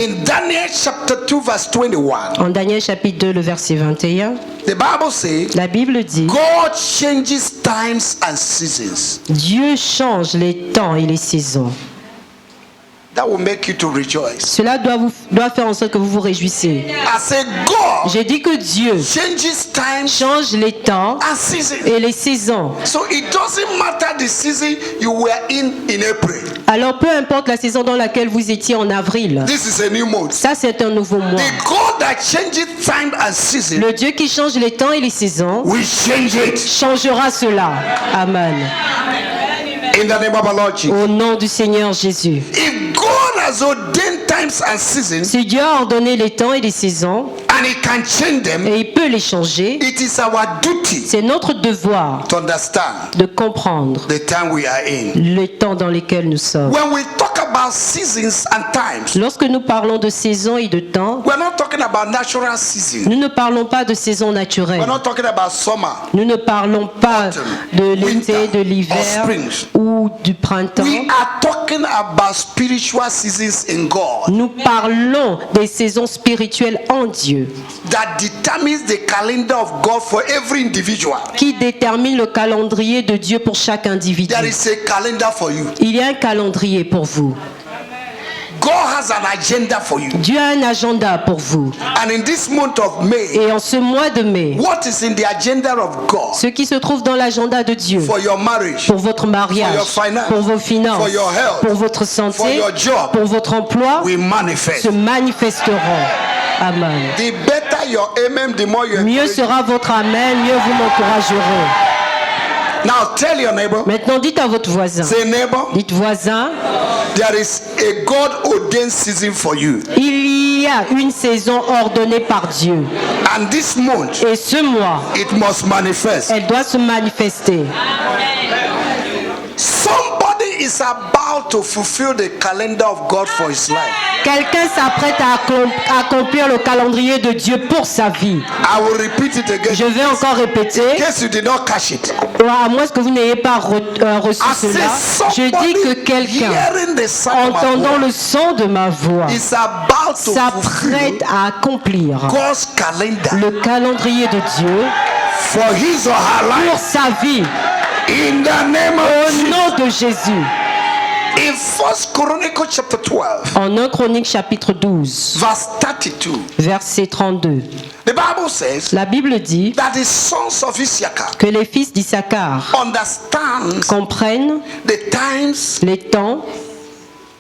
In Daniel chapter 2 verse 21, En Daniel chapitre 2, le verset 21, the Bible says, la Bible dit, God changes times and seasons. Dieu change les temps et les saisons. That will make you to rejoice. Cela doit faire en sorte que vous vous réjouissez. I say God J'ai dit que Dieu changes times change les temps and seasons. et les saisons. So it doesn't matter the season you were in April. Alors peu importe la saison dans laquelle vous étiez en avril, This is a new month. ça c'est un nouveau mois. The God that changes time and season Le Dieu qui change les temps et les saisons will change it. changera cela. Amen. In the name of our Lord Jesus. Au nom du Seigneur Jésus. If God has ordained times and seasons Si Dieu a ordonné les temps et les saisons and He can change them, et il peut les changer, it is our duty c'est notre devoir to understand de comprendre the time we are in. les temps dans lesquels nous sommes. When we talk about seasons and times, Lorsque nous parlons de saisons et de temps, we're not talking about natural seasons. nous ne parlons pas de saisons naturelles. We're not talking about summer. Nous ne parlons pas de l'été, winter, de l'hiver or springs. ou du printemps. We are talking about spiritual seasons in God Nous parlons des saisons spirituelles en Dieu that determines the calendar of God for every individual. qui déterminent le calendrier de Dieu pour chaque individu. There is a calendar for you. Il y a un calendrier pour vous. God has an agenda for you. Dieu a un agenda pour vous. And in this month of May, Et en ce mois de mai, what is in the agenda of God ce qui se trouve dans l'agenda de Dieu for your marriage, pour votre mariage, for your finance, pour vos finances, for your health, pour votre for santé, your job, pour votre emploi, will manifest. se manifesteront. Amen. The better your amen, the more you Mieux encourage. sera votre amen, mieux vous m'encouragerez. Now tell your neighbor, Maintenant, dites à votre voisin. say neighbor, Dites voisin, there is a God ordained season for you. il y a une saison ordonnée par Dieu. And this month, Et ce mois, it must manifest. elle doit se manifester. Somebody is about to fulfill the calendar of God for his life. Quelqu'un s'apprête à accomplir le calendrier de Dieu pour sa vie. I will repeat it again. Je vais encore répéter. In case you did not catch it. À moins que vous n'ayez pas reçu I say cela, je dis que somebody quelqu'un, hearing the sound of my entendant voice le son de ma voix, is about to fulfill s'apprête à accomplir God's calendar le calendrier de Dieu for his or her pour life. sa vie. In the name Au of Jesus. nom de Jésus. In 1 Chronicles chapter 12, En 1 Chronique chapitre 12, verse 32, verset 32, the Bible says la Bible dit that the sons of Issachar que les fils d'Issachar understand comprennent the times les temps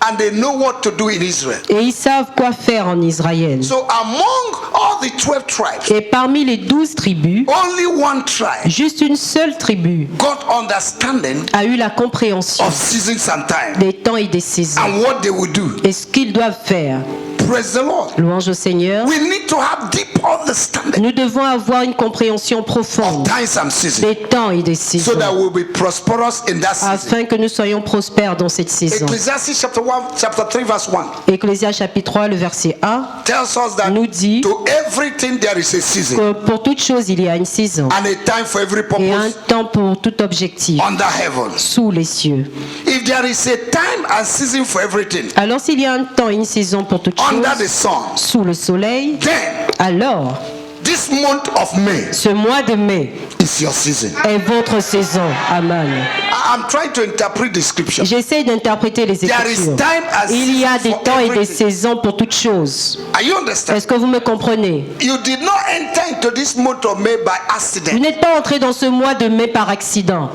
and they know what to do in Israel. et ils savent quoi faire en Israël. So among all the 12 tribes, Et parmi les 12 tribus, only one tribe juste une seule tribu got understanding a eu la compréhension of seasons and time des temps et des saisons and what they will do. et ce qu'ils doivent faire. Praise the Lord. Louange au Seigneur. We need to have deep understanding Nous devons avoir une compréhension of profonde times and seasons des temps et des so saisons that we'll be prosperous in that season. afin que nous soyons prospères dans cette saison. Ecclesiastes chapter 3 verse 1 Ecclésias chapitre 3, le verset 1 tells us that nous dit to everything there is a season que pour toute chose, il y a une saison and a time for every et un purpose temps pour tout objectif under heaven. sous les cieux. If there is a time and season for everything Alors s'il y a un temps et une saison pour toute under the chose sun, sous le soleil, then alors this month of May ce mois de mai is your season. est votre saison. Amen. I'm trying to interpret the scripture. J'essaie d'interpréter les There is Écritures. time and Il y a season des for temps et des everything. saisons pour toutes choses. Are you understand? Est-ce que vous me comprenez? You did not enter into this month of May by Vous accident. n'êtes pas entré dans ce mois de mai par accident.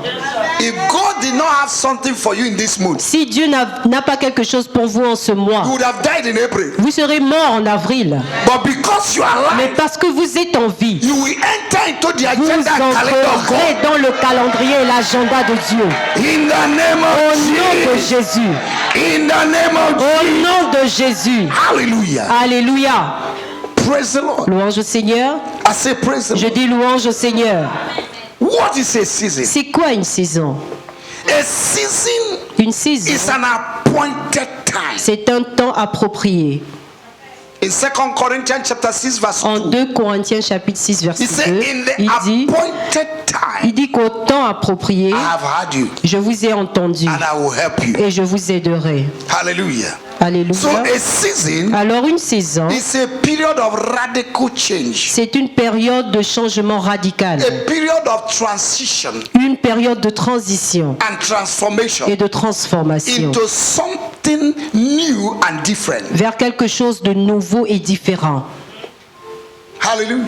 If God did not have something for you in this month, Si Dieu n'a pas quelque chose pour vous en ce mois, you would have died in April. vous serez mort en avril. But because you are Mais alive, parce que vous êtes en vie, you will enter into the vous agenda and calendar of entrerez God. dans le calendrier et l'agenda de Dieu. In the name Au of nom de Jesus. Jésus. In the name of Au Jesus. nom de Jésus. Hallelujah. Alléluia. Praise the Lord. Louange au Seigneur. I say praise the Je Lord. dis louange au Seigneur. What is a season? C'est quoi une saison? A season Une is saison, an appointed time. c'est un temps approprié. In 2 Corinthians chapter 6 verse En 2, 2 Corinthiens chapitre 6 verset he said, 2, in the il appointed time, dit qu'au temps approprié, I have heard you je vous ai entendu and I will help you. et je vous aiderai. Hallelujah. Alléluia. So a season Alors une saison, is a period of radical change, c'est une période de changement radical, a period of transition une période de transition and transformation et de transformation into something new and different. vers quelque chose de nouveau et différent. Hallelujah.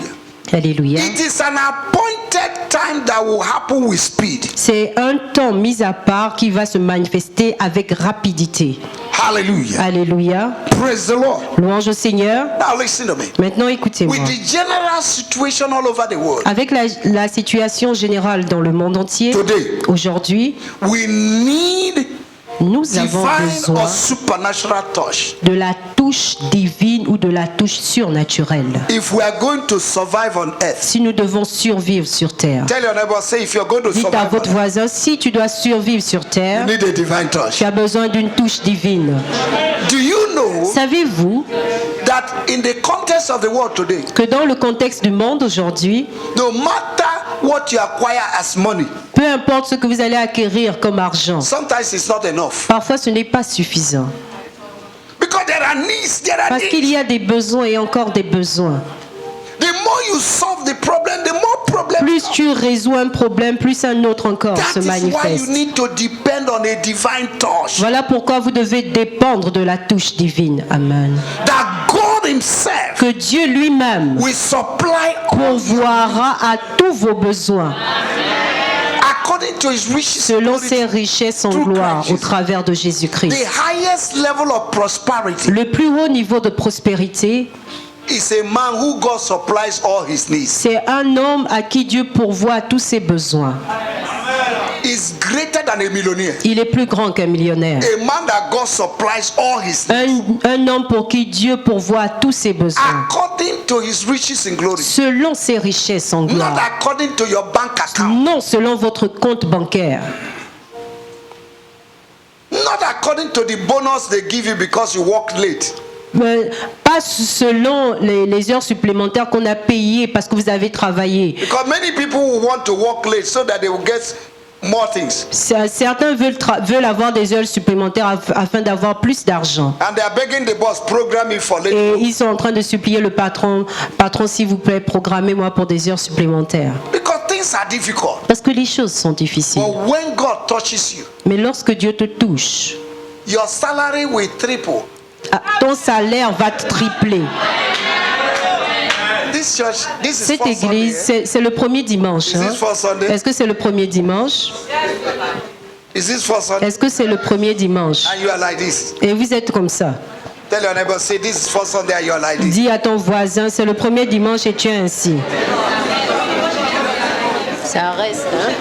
Alléluia. It is an appointed time that will happen with speed. C'est un temps mis à part qui va se manifester avec rapidité. Hallelujah. Alléluia. Praise the Lord. Louange au Seigneur. Now listen to me. Maintenant écoutez-moi. With the general situation all over the world, Avec la situation générale dans le monde entier, today, aujourd'hui, we need nous avons divine besoin or supernatural touch de la touche divine ou de la touche surnaturelle. if we are going to survive on earth. Si nous devons survivre sur terre. Tell your neighbor, say, if you're going to Dites à survive votre on earth, voisin, si tu dois survivre sur you terre, need a divine touch. tu as besoin d'une touche divine. Do you know Savez-vous that in the context of the world today, que dans le contexte du monde aujourd'hui, no matter what you acquire as money, peu importe ce que vous allez acquérir comme argent, sometimes it's not enough. parfois ce n'est pas suffisant. Because there are needs, there are Parce qu'il needs. y a des besoins et encore des besoins. The more you solve the problem, the more problems Plus come. tu résous un problème, plus un autre encore That se is why you manifeste. need to depend on a divine touch. Voilà pourquoi vous devez dépendre de la touche divine. Amen. That God Himself Que Dieu lui-même will supply all pourvoira à tous vos besoins according to His riches. selon ses richesses en gloire au travers de The Jésus-Christ. highest level of prosperity Le plus haut niveau de prospérité, is a man who God supplies all his needs. c'est un homme à qui Dieu pourvoit tous ses besoins. Is greater than a millionaire. Il est plus grand qu'un millionnaire. A man that God supplies all his needs Un homme pour qui Dieu pourvoit tous ses besoins according to His riches in glory. selon ses richesses en Not gloire. according to your bank account. Non selon votre compte bancaire. Not according to the bonus they give you because you work late. Mais pas selon les heures supplémentaires qu'on a payées parce que vous avez travaillé. Because many people will want to work late so that they will get more things. Certains veulent avoir des heures supplémentaires afin d'avoir plus d'argent. And they are begging the boss, program me for late. Et ils sont en train de supplier le patron, s'il vous plaît, programmez-moi pour des heures supplémentaires. Because things are difficult. Parce que les choses sont difficiles. But when God touches you, Mais lorsque Dieu te touche, your salary will triple. ton salaire va tripler. This church, this is Cette first Sunday, église, eh? c'est le premier dimanche. Is Hein? this first Sunday? Est-ce que c'est le premier dimanche? Is this first Sunday? Est-ce que c'est le premier dimanche? And you are like this. Et vous êtes comme ça. Tell your neighbor, say this is first Sunday and you are like this. Dis à ton voisin, c'est le premier dimanche et tu es ainsi. Ça reste, hein?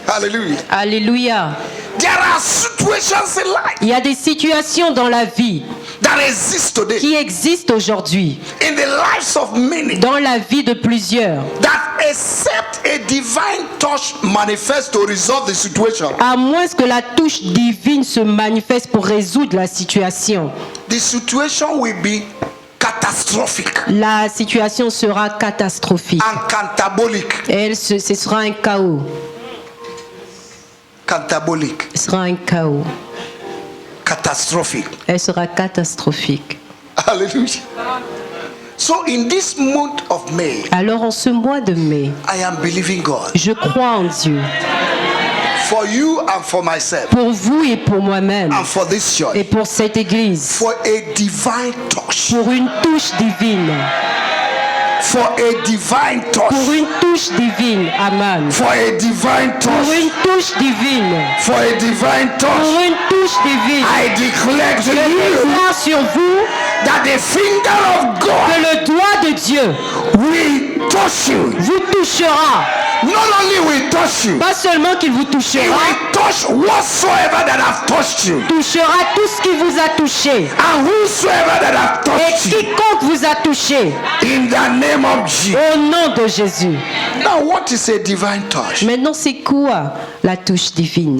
Hallelujah. Alléluia. There are situations in life Il y a des situations dans la vie that exist today qui existent aujourd'hui, in the lives of many dans la vie de plusieurs. that except a divine touch manifests to resolve the situation, À moins que la touche divine se manifeste pour résoudre la situation, the situation will be catastrophic la situation sera catastrophique. and cantabolic. Ce sera un chaos. Cantabolic. Ce sera un chaos. Catastrophic. Elle sera catastrophique. Hallelujah. So in this month of May, Alors en ce mois de mai, I am believing God je crois en Dieu. for you and for myself Pour vous et pour moi-même. and for this church Et pour cette église. for a divine touch. Pour une touche divine. For a divine Pour touch. une touche divine. Amen. For a divine Pour touch. une touche divine. For a divine Pour touch. une touche divine. I declare to Je you déclare sur vous that the finger of que God le doigt de Dieu will touch you. vous touchera. Not only will touch you, Pas seulement qu'il vous it touchera, will touch whatsoever that have touched you. touchera tout ce qui vous a touché. And whosoever that have Et touched you. quiconque vous a touché. In the name of Jesus. Au nom de Jésus. Now what is a divine touch? Maintenant, c'est quoi la touche divine?